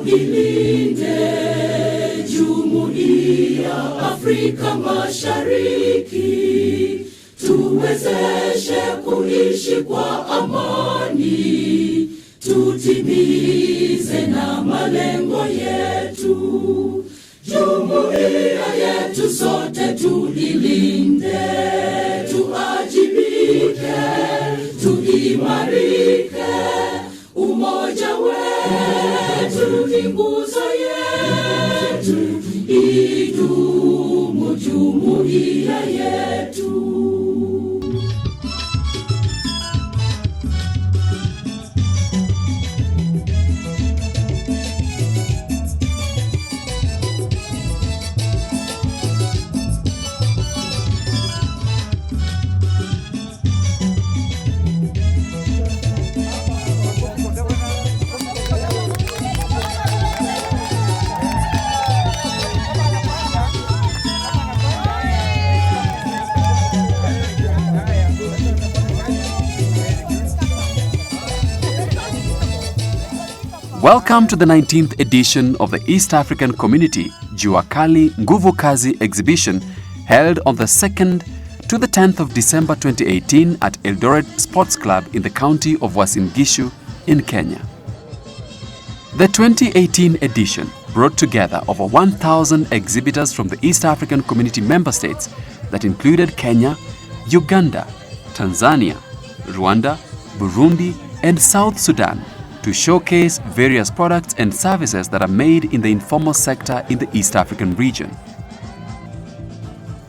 tuilinde Jumuiya Afrika Mashariki, tuwezeshe kuishi kwa amani, tutimize na malengo yetu. Jumuiya yetu sote tuilinde, tuajibike, tuimarike. Umoja wetu ni nguzo yetu, idumu jumuiya yetu. Welcome to the 19th edition of the East African Community Jua Kali exhibition, held on the 2nd to the 10th of December 2018 at Eldoret Sports Club in the county of Uasin Gishu in Kenya. The 2018 edition brought together over 1,000 exhibitors from the East African Community member states that included Kenya, Uganda, Tanzania, Rwanda, Burundi, and South Sudan, to showcase various products and services that are made in the informal sector in the East African region.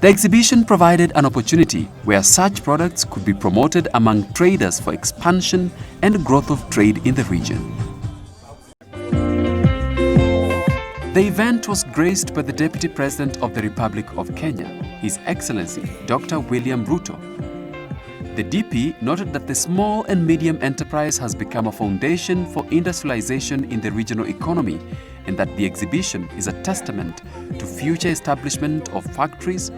The exhibition provided an opportunity where such products could be promoted among traders for expansion and growth of trade in the region. The event was graced by the Deputy President of the Republic of Kenya, His Excellency Dr. William Ruto. The DP noted that the small and medium enterprise has become a foundation for industrialization in the regional economy, and that the exhibition is a testament to future establishment of factories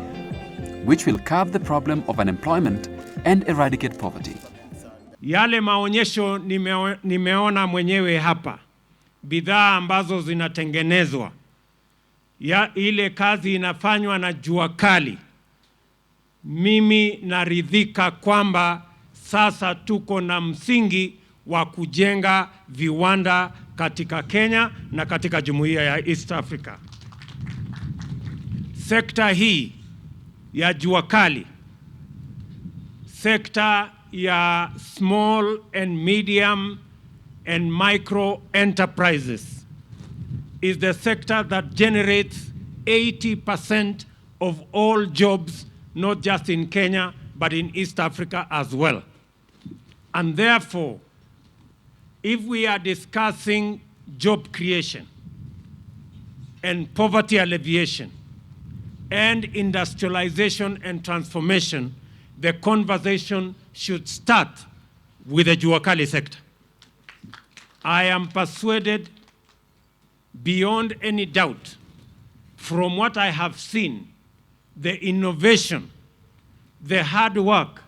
which will curb the problem of unemployment and eradicate poverty. Yale maonyesho nimeona mwenyewe hapa, bidhaa ambazo zinatengenezwa, ya ile kazi inafanywa na Jua Kali. Mimi naridhika kwamba sasa tuko na msingi wa kujenga viwanda katika Kenya na katika Jumuiya ya East Africa. Sekta hii ya Jua Kali, sekta ya small and medium and micro enterprises, is the sector that generates 80% of all jobs, not just in Kenya, but in East Africa as well. And therefore, if we are discussing job creation and poverty alleviation and industrialization and transformation, the conversation should start with the Jua Kali sector. I am persuaded beyond any doubt, from what I have seen, the innovation, the hard work,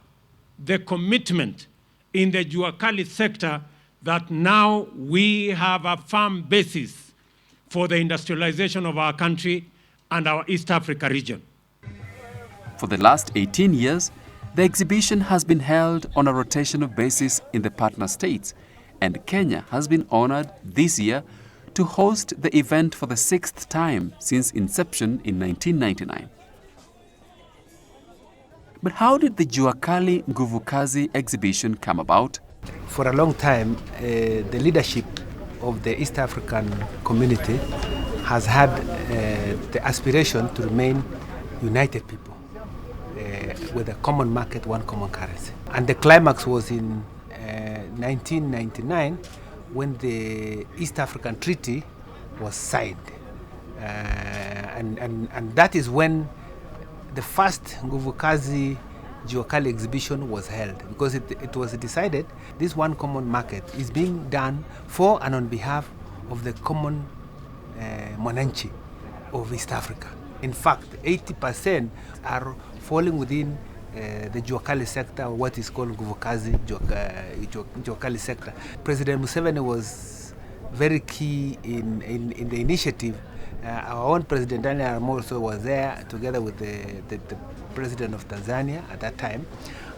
the commitment in the Jua Kali sector, that now we have a firm basis for the industrialization of our country and our East Africa region. For the last 18 years, the exhibition has been held on a rotational basis in the partner states, and Kenya has been honored this year to host the event for the 6th time since inception in 1999. But how did the Jua Kali exhibition come about? For a long time, the leadership of the East African community has had the aspiration to remain united people with a common market, one common currency. And the climax was in 1999 when the East African Treaty was signed. And that is when the first Nguvu Kazi Jua Kali exhibition was held, because it was decided this one common market is being done for and on behalf of the common mwananchi of East Africa. In fact, 80% are falling within the Jua Kali sector, or what is called Nguvu Kazi Jua Kali sector. President Museveni was very key in the initiative. Our own President Daniel Armoso was there together with the President of Tanzania at that time,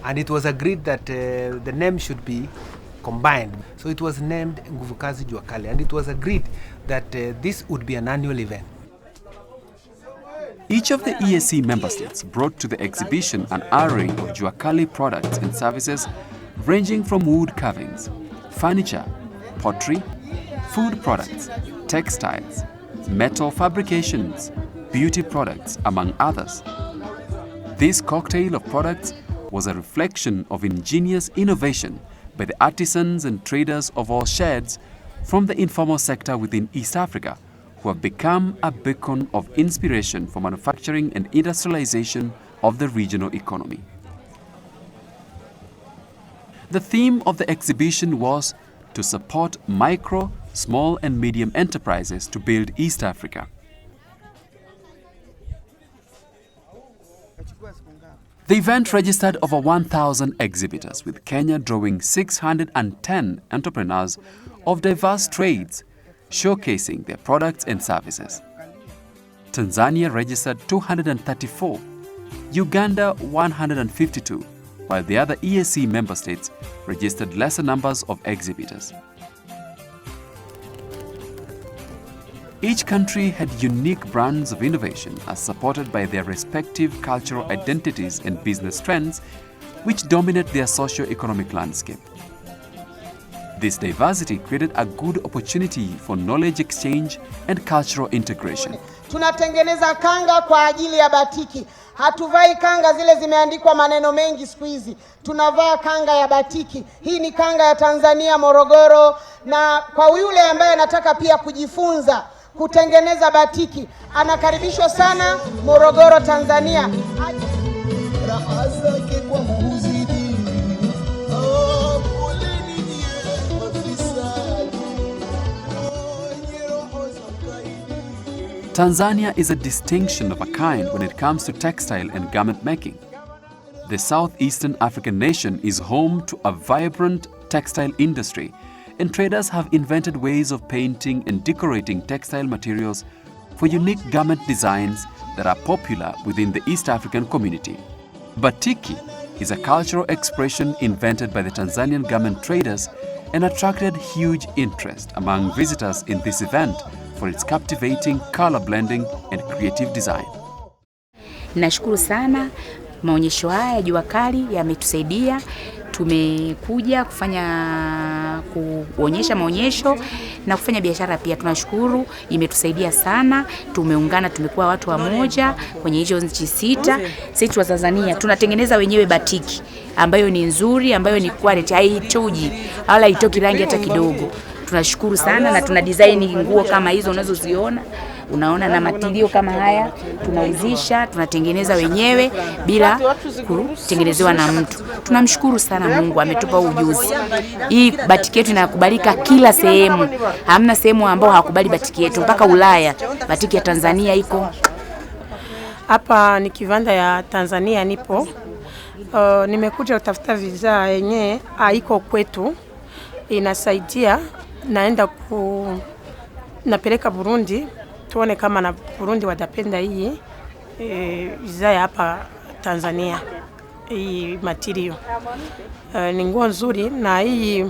and it was agreed that the name should be combined. So it was named Nguvu Kazi Jua Kali, and it was agreed that this would be an annual event. Each of the EAC member states brought to the exhibition an array of Jua Kali products and services ranging from wood carvings, furniture, pottery, food products, textiles, metal fabrications, beauty products, among others. This cocktail of products was a reflection of ingenious innovation by the artisans and traders of all shades from the informal sector within East Africa, who have become a beacon of inspiration for manufacturing and industrialization of the regional economy. The theme of the exhibition was to support micro, small and medium enterprises to build East Africa. The event registered over 1,000 exhibitors, with Kenya drawing 610 entrepreneurs of diverse trades, showcasing their products and services. Tanzania registered 234, Uganda 152, while the other EAC member states registered lesser numbers of exhibitors. Each country had unique brands of innovation as supported by their respective cultural identities and business trends, which dominate their socio-economic landscape. This diversity created a good opportunity for knowledge exchange and cultural integration. Tunatengeneza kanga kwa ajili ya batiki. Hatuvai kanga zile zimeandikwa maneno mengi siku hizi. Tunavaa kanga ya batiki. Hii ni kanga ya Tanzania, Morogoro, na kwa yule ambaye anataka pia kujifunza kutengeneza batiki, anakaribishwa sana Morogoro, Tanzania. Tanzania is a distinction of a kind when it comes to textile and garment making. The southeastern African nation is home to a vibrant textile industry, and traders have invented ways of painting and decorating textile materials for unique garment designs that are popular within the East African community. Batiki is a cultural expression invented by the Tanzanian garment traders and attracted huge interest among visitors in this event for its captivating color blending and creative design. Nashukuru sana, maonyesho haya Jua Kali yametusaidia. Tumekuja kuonyesha maonyesho na kufanya biashara pia. Tunashukuru, imetusaidia sana. Tumeungana, tumekuwa watu wamoja kwenye hizo nchi 6. Sisi wa Tanzania tunatengeneza wenyewe batiki ambayo ni nzuri, ambayo ni quality, haichuji wala haitoki rangi hata kidogo. Tunashukuru sana, na tuna design nguo kama hizo unazoziona. Unaona, na material kama haya tunauzisha, tunatengeneza wenyewe bila kutengenezewa na mtu. Tunamshukuru sana Mungu, ametupa ujuzi. Hii batiki yetu inakubalika kila sehemu. Hamna sehemu ambao hawakubali batiki yetu, mpaka Ulaya. Batiki ya Tanzania iko hapa. Ni kiwanda ya Tanzania nipo. Nimekuja kutafuta visa yenyewe haiko kwetu. Inasaidia, naenda napeleka Burundi, tuone kama na Burundi watapenda hii visa ya hapa Tanzania. Hii material ni nguo nzuri, na hii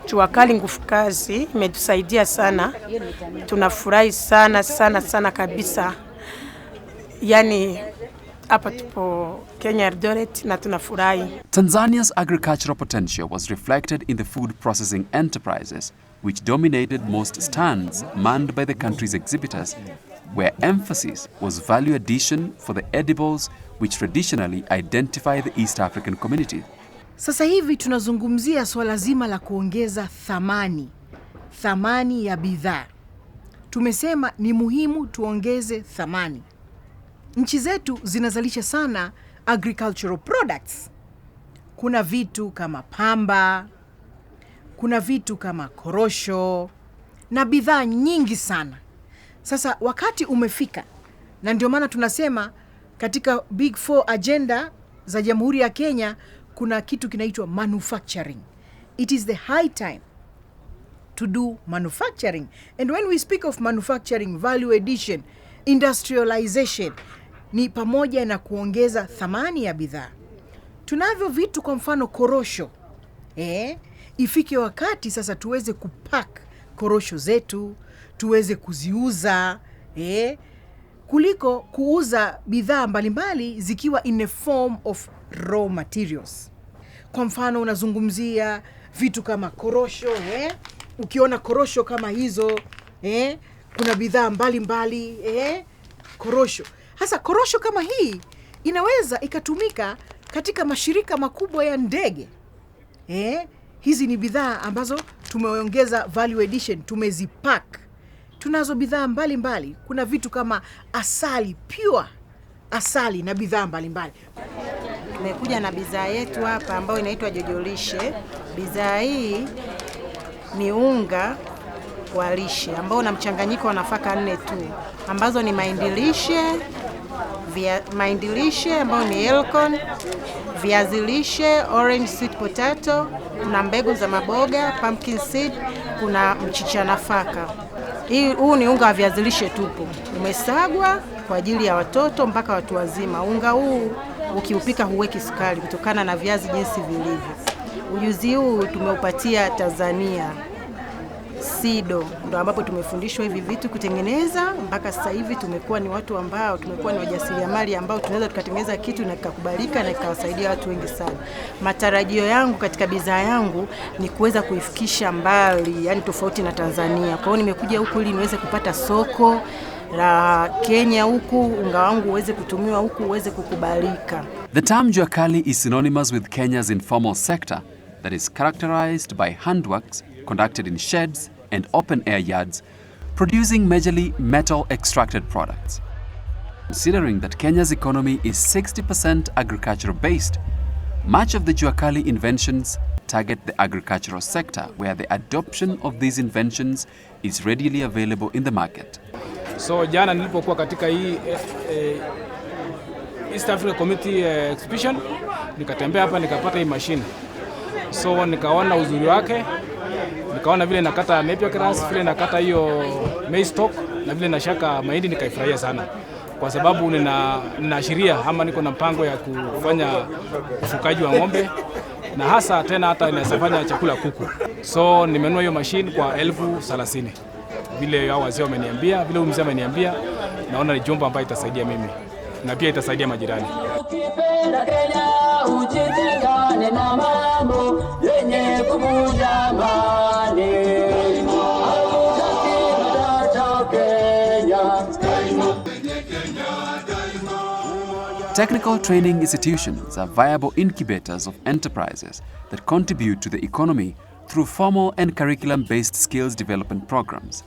Jua Kali Nguvu Kazi imetusaidia sana. Tunafurahi sana sana sana kabisa. Yani hapa tupo Kenya, Eldoret, na tunafurahi. Tanzania's agricultural potential was reflected in the food processing enterprises, which dominated most stands manned by the country's exhibitors, where emphasis was value addition for the edibles which traditionally identify the East African community. Sasa hivi tunazungumzia swala zima la kuongeza thamani ya bidhaa. Tumesema ni muhimu tuongeze thamani. Nchi zetu zinazalisha sana agricultural products. Kuna vitu kama pamba, kuna vitu kama korosho na bidhaa nyingi sana. Sasa wakati umefika, na ndio maana tunasema katika Big 4 agenda za Jamhuri ya Kenya kuna kitu kinaitwa manufacturing. It is the high time to do manufacturing. And when we speak of manufacturing, value addition, industrialization, ni pamoja na kuongeza thamani ya bidhaa. Tunavyo vitu kwa mfano korosho. Ifike wakati sasa tuweze kupack korosho zetu, tuweze kuziuza, kuliko kuuza bidhaa mbalimbali zikiwa in a form of raw materials. Kwa mfano unazungumzia vitu kama korosho, ukiona korosho kama hizo, kuna bidhaa mbalimbali, korosho. Hasa korosho kama hii inaweza ikatumika katika mashirika makubwa ya ndege. Hizi ni bidhaa ambazo tumeongeza value addition, tumezipack. Tunazo bidhaa mbalimbali. Kuna vitu kama asali, pure asali na bidhaa mbalimbali. Tumekuja na bidhaa yetu hapa ambayo inaitwa jojolishe. Bidhaa hii ni unga wa lishe ambao una mchanganyiko wa nafaka 4 tu, ambazo ni mahindi lishe ambao ni elcon, viazi lishe, orange sweet potato, kuna mbegu za maboga, pumpkin seed, kuna mchicha nafaka. Huu ni unga wa viazi lishe tupu. Umesagwa kwa ajili ya watoto mpaka watu wazima. Unga huu ukiupika huweki sukari kutokana na viazi jinsi vilivyo. Ujuzi huu tumeupatia Tanzania SIDO, ndo ambapo tumefundishwa hivi vitu kutengeneza. Mpaka sasa hivi tumekuwa ni watu ambao tumekuwa ni wajasiriamali ambao tunaweza tukatengeneza kitu na kikakubalika na kikawasaidia watu wengi sana. Matarajio yangu katika bidhaa yangu ni kuweza kuifikisha mbali, yani tofauti na Tanzania. Kwa hiyo nimekuja huku ili niweze kupata soko la Kenya huku, unga wangu uweze kutumiwa huku, uweze kukubalika. The term Jua Kali is synonymous with Kenya's informal sector that is characterized by handworks conducted in sheds and open-air yards, producing majorly metal-extracted products. Considering that Kenya's economy is 60% agricultural-based, much of the Jua Kali inventions target the agricultural sector, where the adoption of these inventions is readily available in the market. So jana nilipokuwa katika hii East African Community Exhibition, nikatembea hapa nikapata hii machine. So nikaona uzuri wake, nikaona vile nakata napier grass, vile nakata hiyo maize stalk na vile nashaka mahindi, nikaifurahia sana. Kwa sababu ninaashiria ama niko na mpango ya kufanya ufugaji wa ng'ombe na hasa tena hata inasafanya chakula kuku. So nimenunua hiyo machine kwa 30,000. Vile hao wazee wameniambia, vile mzee ameniambia, naona ni jomba ambayo itasaidia mimi na pia itasaidia majirani. Ukipenda Kenya ujitengane na mambo yenye kuvunja amani. Technical training institutions are viable incubators of enterprises that contribute to the economy through formal and curriculum-based skills development programs.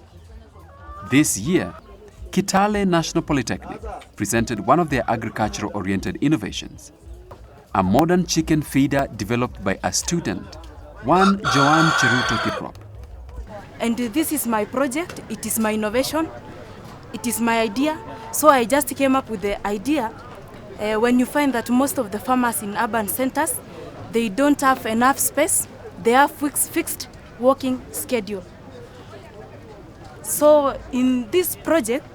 This year, Kitale National Polytechnic presented one of their agricultural-oriented innovations, a modern chicken feeder developed by a student, one Joan Cheruto Kiprop. And this is my project, it is my innovation, it is my idea. So I just came up with the idea. When you find that most of the farmers in urban centers, they don't have enough space, they have fixed working schedule. So in this project,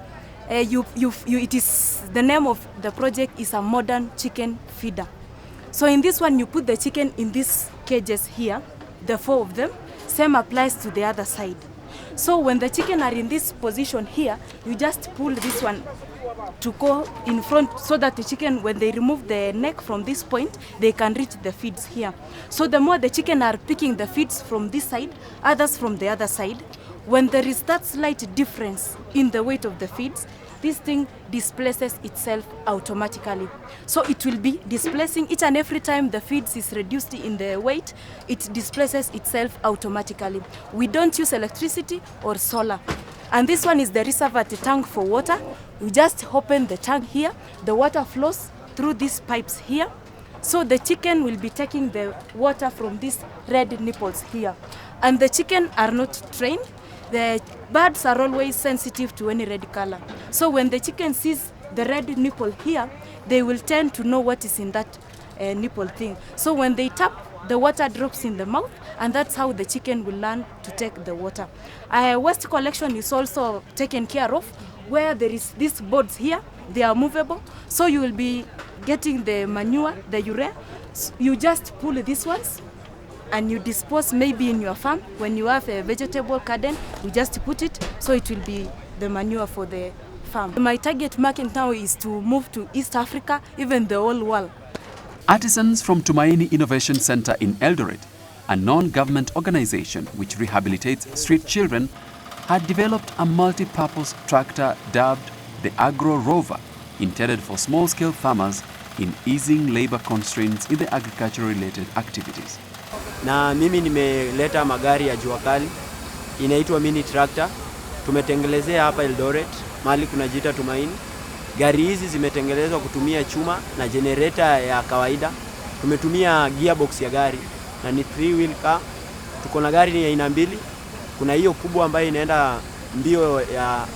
it is the name of the project is a modern chicken feeder. So in this one, you put the chicken in these cages here, the 4 of them. Same applies to the other side. So when the chicken are in this position here, you just pull this one to go in front so that the chicken, when they remove the neck from this point, they can reach the feeds here. So the more the chicken are picking the feeds from this side, others from the other side, when there is that slight difference in the weight of the feeds, this thing displaces itself automatically. So it will be displacing each and every time the feeds is reduced in the weight, it displaces itself automatically. We don't use electricity or solar. And this one is the reservoir tank for water. You just open the tank here, the water flows through these pipes here. So the chicken will be taking the water from these red nipples here. And the chicken are not trained. The birds are always sensitive to any red color. So when the chicken sees the red nipple here, they will tend to know what is in that nipple thing. So when they tap the water drops in the mouth, and that's how the chicken will learn to take the water. Waste collection is also taken care of, where there is these boards here, they are movable, so you will be getting the manure, the urea. You just pull these ones and you dispose maybe in your farm. When you have a vegetable garden, you just put it, so it will be the manure for the farm. My target market now is to move to East Africa, even the whole world. Artisans from Tumaini Innovation Center in Eldoret, a non-government organization which rehabilitates street children, had developed a multi-purpose tractor dubbed the Agro Rover, intended for small-scale farmers in easing labor constraints in the agriculture-related activities. Na mimi nimeleta magari ya Jua Kali, inaitwa mini tractor. Tumetengelezea hapa Eldoret, mahali kunajiita Tumaini. Gari hizi zimetengelezwa kutumia chuma na generator ya kawaida. Tumetumia gearbox ya gari na ni 3-wheel car. Tuko na gari ya aina mbili. Kuna hiyo kubwa ambayo inaenda mbio ya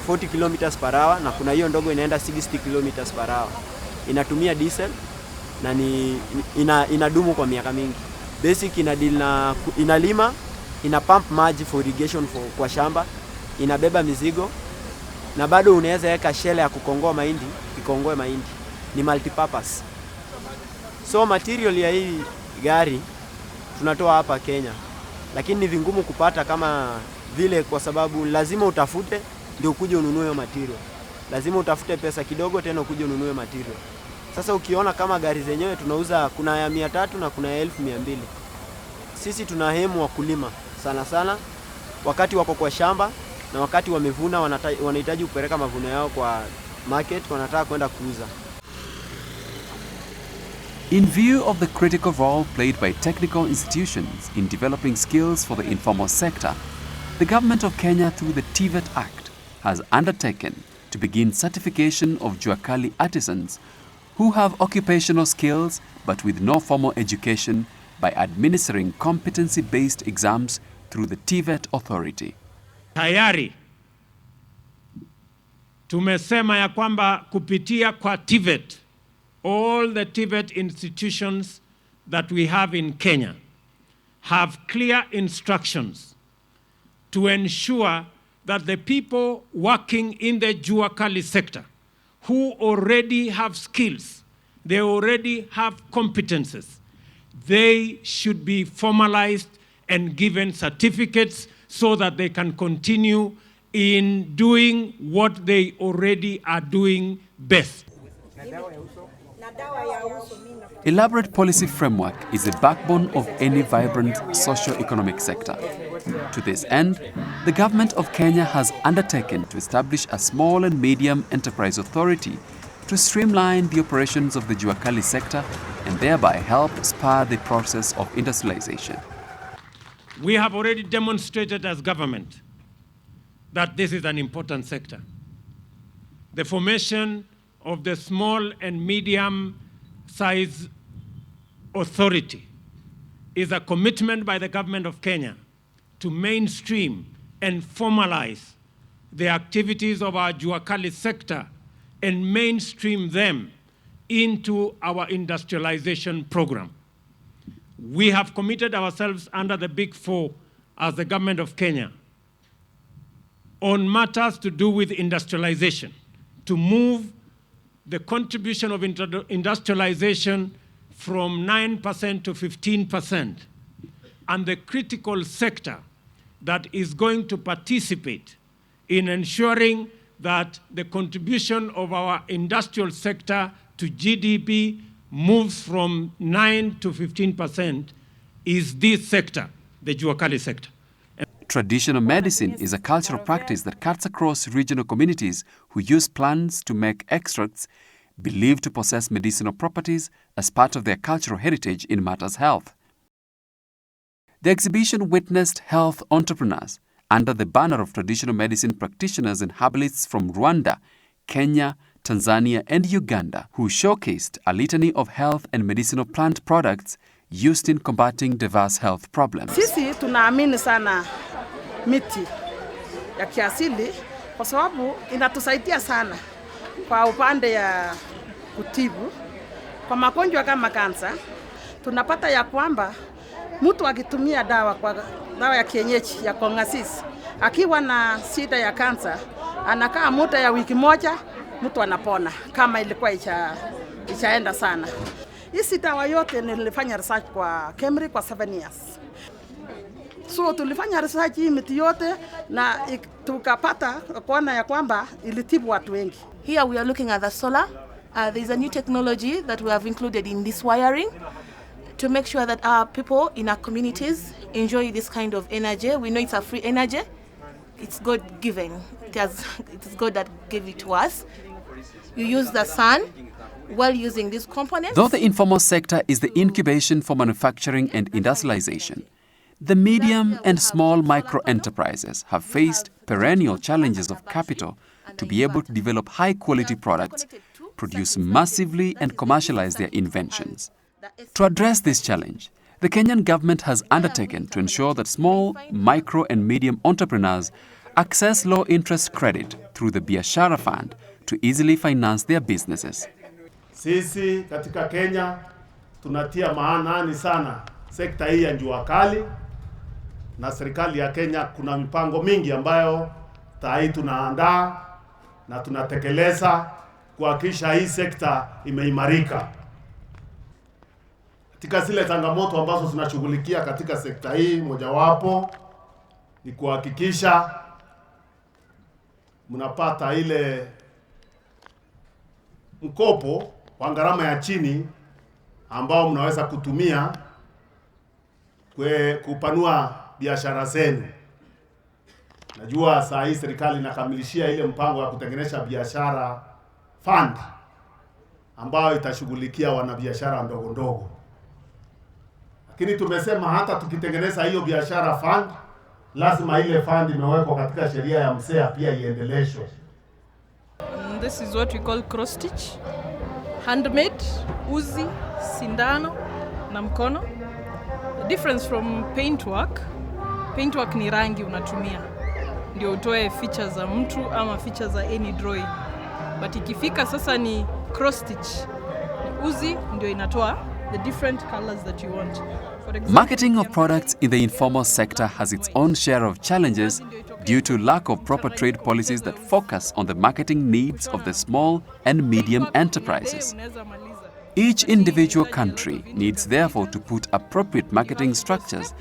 40 km/h na kuna hiyo ndogo inaenda 60 km/h. Inatumia diesel na inadumu kwa miaka mingi. Basic inalima, ina pump maji for irrigation kwa shamba, inabeba mizigo, na bado unaweza weka shela ya kukongoa mahindi, ikongoe mahindi. Ni multipurpose. So material ya hii gari tunatoa hapa Kenya, lakini ni vingumu kupata kama vile, kwa sababu lazima utafute ndio ukuje ununue hiyo material. Lazima utafute pesa kidogo tena ukuje ununue material. Sasa ukiona kama gari zenyewe tunauza, kuna ya 300 na kuna ya 1200. Sisi tuna hemu wa kulima sana sana wakati wako kwa shamba, na wakati wamevuna wanahitaji kupeleka mavuno yao kwa market, wanataka kwenda kuuza. In view of the critical role played by technical institutions in developing skills for the informal sector, the government of Kenya through the TVET Act has undertaken to begin certification of Jua Kali artisans who have occupational skills but with no formal education by administering competency-based exams through the TVET authority. Tayari tumesema ya kwamba kupitia kwa TVET, all the TVET institutions that we have in Kenya have clear instructions to ensure that the people working in the Jua Kali sector who already have skills, they already have competences, they should be formalized and given certificates so that they can continue in doing what they already are doing best. Elaborate policy framework is the backbone of any vibrant socio-economic sector. To this end, the government of Kenya has undertaken to establish a small and medium enterprise authority to streamline the operations of the Jua Kali sector and thereby help spur the process of industrialization. We have already demonstrated as government that this is an important sector. The formation of the small and medium size authority is a commitment by the government of Kenya to mainstream and formalize the activities of our Jua Kali sector and mainstream them into our industrialization program. We have committed ourselves under the Big Four as the government of Kenya on matters to do with industrialization, to move the contribution of industrialization from 9% to 15%, and the critical sector that is going to participate in ensuring that the contribution of our industrial sector to GDP moves from 9 to 15% is this sector, the Jua Kali sector. Traditional medicine is a cultural practice that cuts across regional communities who use plants to make extracts believed to possess medicinal properties as part of their cultural heritage in matters health. The exhibition witnessed health entrepreneurs under the banner of traditional medicine practitioners and herbalists from Rwanda, Kenya, Tanzania, and Uganda, who showcased a litany of health and medicinal plant products used in combating diverse health problems. Sisi tunaamini sana miti ya kiasili kwa sababu inatusaidia sana kwa upande ya kutibu kwa magonjwa kama kansa. tunapata ya kwamba mtu akitumia dawa ya kienyeji ya kongasis akiwa na shida ya kansa anakaa muda ya wiki moja mtu anapona kama ilikuwa ichaenda sana. Hizi dawa yote nilifanya research kwa Kemri kwa 7 years. So tulifanya research hii miti yote na tukapata kuona ya kwamba ilitibu watu wengi. Here we are looking at the solar. There is a new technology that we have included in this wiring to make sure that our people in our communities enjoy this kind of energy. We know it's a free energy. It's God-given. It is God that gave it to us. You use the sun while using these components. Though the informal sector is the incubation for manufacturing and industrialization, the medium and small micro-enterprises have faced perennial challenges of capital to be able to develop high-quality products, produce massively and commercialize their inventions. To address this challenge, the Kenyan government has undertaken to ensure that small, micro and medium entrepreneurs access low-interest credit through the Biashara Fund to easily finance their businesses. Sisi katika Kenya tunatia maanani sana sekta hii ya jua kali, na serikali ya Kenya kuna mipango mingi ambayo hii tunaandaa na tunatekeleza kuhakikisha hii sekta imeimarika. Katika zile changamoto ambazo tunashughulikia katika sekta hii, mojawapo ni kuhakikisha mnapata ile mkopo wa gharama ya chini ambao mnaweza kutumia kupanua biashara zenu. Najua saa hii serikali inakamilishia ile mpango wa kutengeneza biashara fund ambayo itashughulikia wanabiashara ndogo ndogo. Lakini tumesema hata tukitengeneza hiyo biashara fund, lazima ile fund imewekwa katika sheria ya msea pia iendeleshwe. This is what we call cross stitch. Handmade, uzi, sindano na mkono. The difference from paintwork. Paintwork ni rangi unatumia ndio utoe features za mtu ama features za any drawing. But ikifika sasa ni cross stitch. Ni uzi ndio inatoa the different colors that you want. Marketing of products in the informal sector has its own share of challenges due to lack of proper trade policies that focus on the marketing needs of the small and medium enterprises. Each individual country needs therefore to put appropriate marketing structures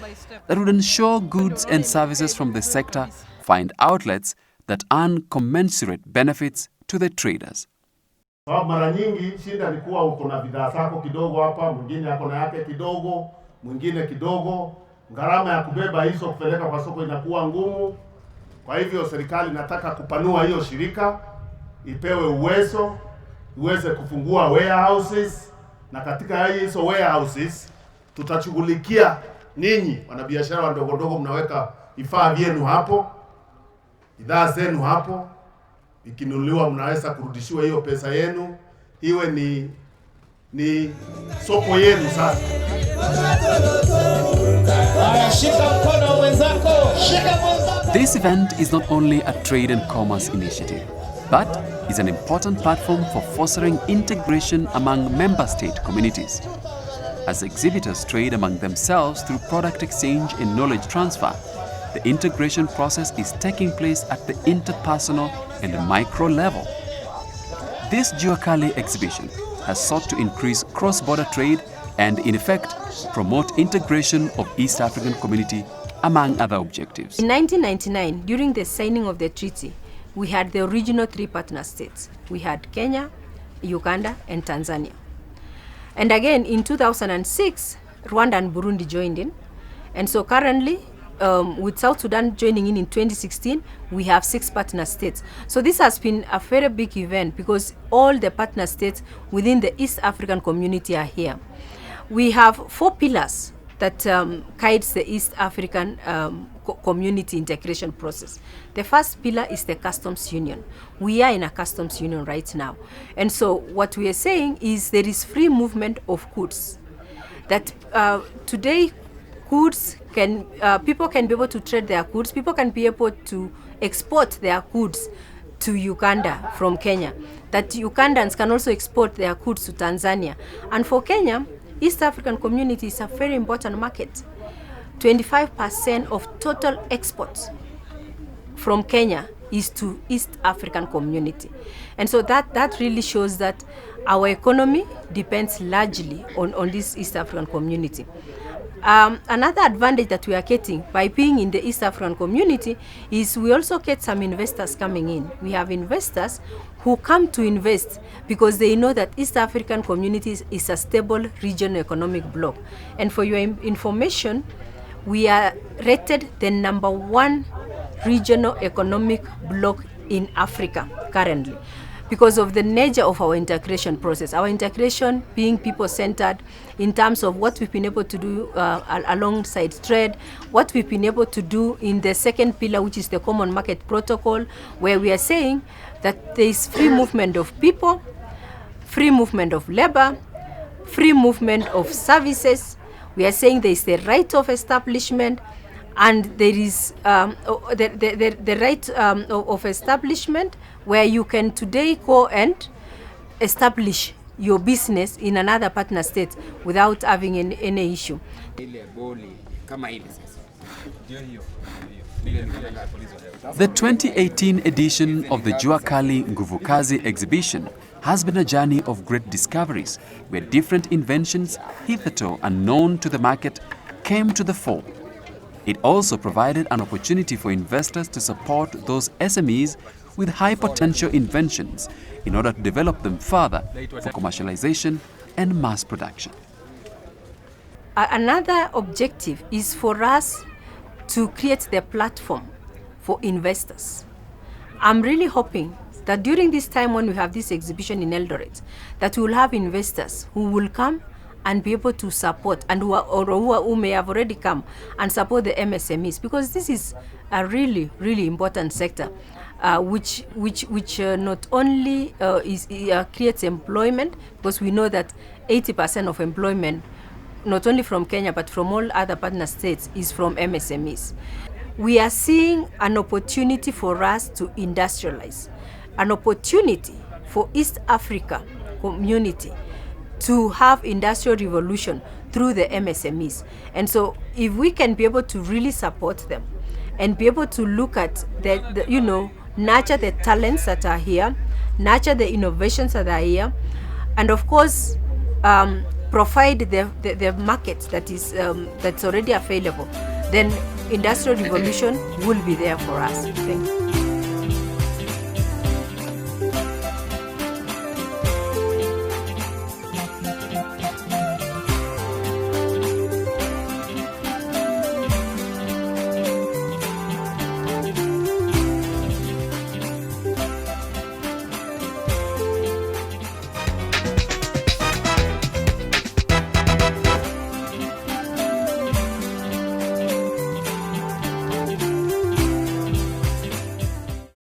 that would ensure goods and services from the sector find outlets that earn commensurate benefits to the traders. Mara nyingi shida ni kuwa uko na bidhaa zako kidogo hapa, mwingine ako na yake kidogo, mwingine kidogo. Gharama ya kubeba hizo kupeleka kwa soko inakuwa ngumu. Kwa hivyo serikali inataka kupanua hiyo shirika, ipewe uwezo, iweze kufungua warehouses, na katika hizo warehouses tutashughulikia ninyi wanabiashara wadogo ndogo, mnaweka vifaa vyenu hapo, bidhaa zenu hapo. Ikinunuliwa mnaweza kurudishiwa hiyo pesa yenu, iwe ni soko yenu sasa. This event is not only a trade and commerce initiative, but is an important platform for fostering integration among member state communities. As exhibitors trade among themselves through product exchange and knowledge transfer, the integration process is taking place at the interpersonal and micro level. This Jua Kali exhibition has sought to increase cross-border trade and, in effect, promote integration of East African community, among other objectives. In 1999, during the signing of the treaty, we had the original 3 partner states. We had Kenya, Uganda, and Tanzania. And again, in 2006, Rwanda and Burundi joined in. And so currently, with South Sudan joining in 2016, we have 6 partner states. So this has been a very big event because all the partner states within the East African community are here. We have 4 pillars that guides the East African community integration process. The first pillar is the customs union. We are in a customs union right now. And so what we are saying is there is free movement of goods. That today goods can, people can be able to trade their goods, people can be able to export their goods to Uganda from Kenya. That Ugandans can also export their goods to Tanzania. And for Kenya, East African community is a very important market. 25% of total exports from Kenya is to East African community. And so that really shows that our economy depends largely on this East African community. Another advantage that we are getting by being in the East African community is we also get some investors coming in. We have investors who come to invest because they know that East African community is a stable regional economic bloc. And for your information, we are rated the #1 regional economic bloc in Africa currently, because of the nature of our integration process. Our integration being people-centered in terms of what we've been able to do alongside trade, what we've been able to do in the second pillar, which is the Common Market Protocol, where we are saying that there is free movement of people, free movement of labor, free movement of services. We are saying there is the right of establishment, and there is the right of establishment where you can today go and establish your business in another partner state without having any issue. The 2018 edition of the Jua Kali Nguvu Kazi exhibition has been a journey of great discoveries, where different inventions hitherto unknown to the market came to the fore. It also provided an opportunity for investors to support those SMEs with high potential inventions in order to develop them further for commercialization and mass production. Another objective is for us to create the platform for investors. I'm really hoping that during this time when we have this exhibition in Eldoret, that we will have investors who will come and be able to support, and who may have already come and support the MSMEs, because this is a really, really important sector, which not only creates employment, because we know that 80% of employment, not only from Kenya but from all other partner states, is from MSMEs. We are seeing an opportunity for us to industrialize, an opportunity for East Africa community to have industrial revolution through the MSMEs. And so if we can be able to really support them and be able to look at nurture the talents that are here, nurture the innovations that are here, and of course provide the market that is that's already available, then industrial revolution will be there for us. Thank you.